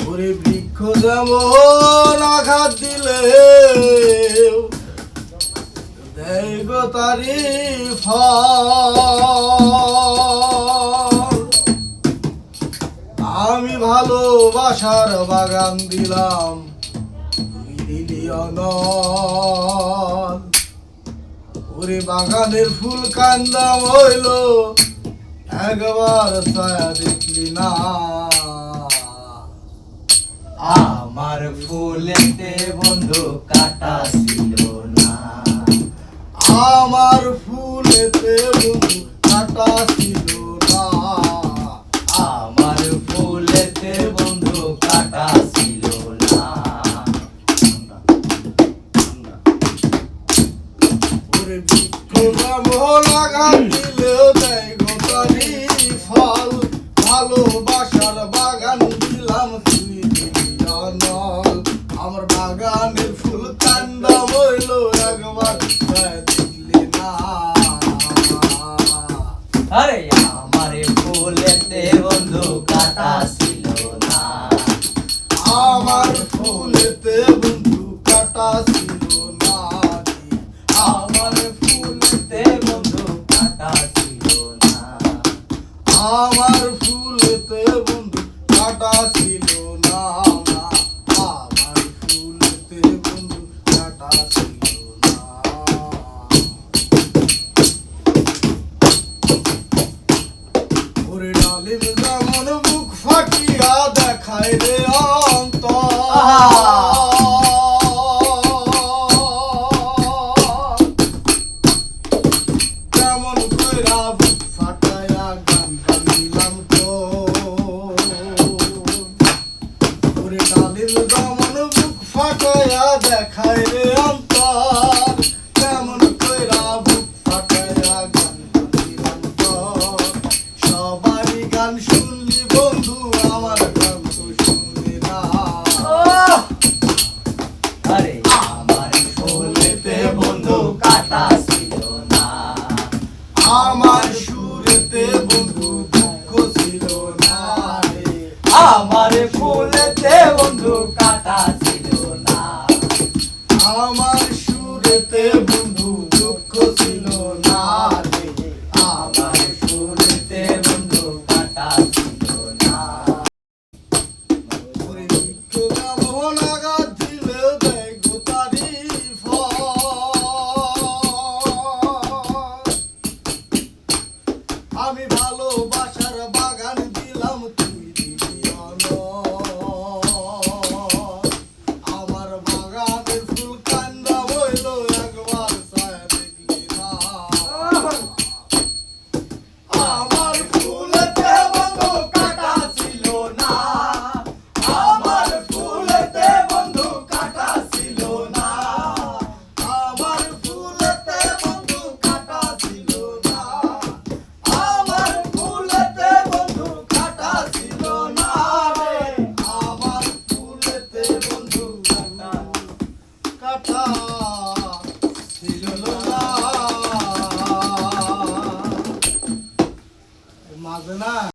ওরে বৃক্ষ যেমন আঘাত দিলে দেয় গো তারি ফল। আমি ভালোবাসার বাগান দিলাম, তুই দিলি অনল। ওরে বাগানের ফুল কান্দা হইল, একবার ছায়া দেখলি না। আমার ফুলেতে বন্ধু কাটা ছিল না, আমার ফুলেতে বন্ধু কাটা ছিল না। আমার ফুলেতে বন্ধু কাটা ছিল না। ওরে বৃক্ষ যেমন আঘাত দিলেও দেয় গো তারি ফল। ভালোবাসার বাগান দিলাম, তুই দিলি অনল। আমার বাগানের ফুল কান্দা হইল, একবার ছায়া দেখলি না। আরে আমার ফুলেতে বন্ধু কাটা ছিল না, আমার ফুলেতে বন্ধু কাটা ছিল না। আমার ফুলেতে বন্ধু কাটা ছিল না। আমার ফুলেতে বন্ধু কাটা ছিল না। আমার ফুলেতে বন্ধু কাটা ছিল না। ওরে ডালিম যেমন বুক ফাটিয়া দেখায় রে কেমন কইরা বুক ফাটায়া গান গাইলাম তো। ওরে ডালিম যেমন বুক ফাটায়া দেখায় রে অন্তর, কেমন কইরা বুক ফাটায়া গান গাইলাম তো। সবারই গান শুনলি বন্ধু, আমার গান তো শুনলি না। আরে আমার ফুলেতে বন্ধু কাটা ছিল না, আমার সুরেতে বন্ধু দুঃখ ছিল না রে। আমার ফুলেতে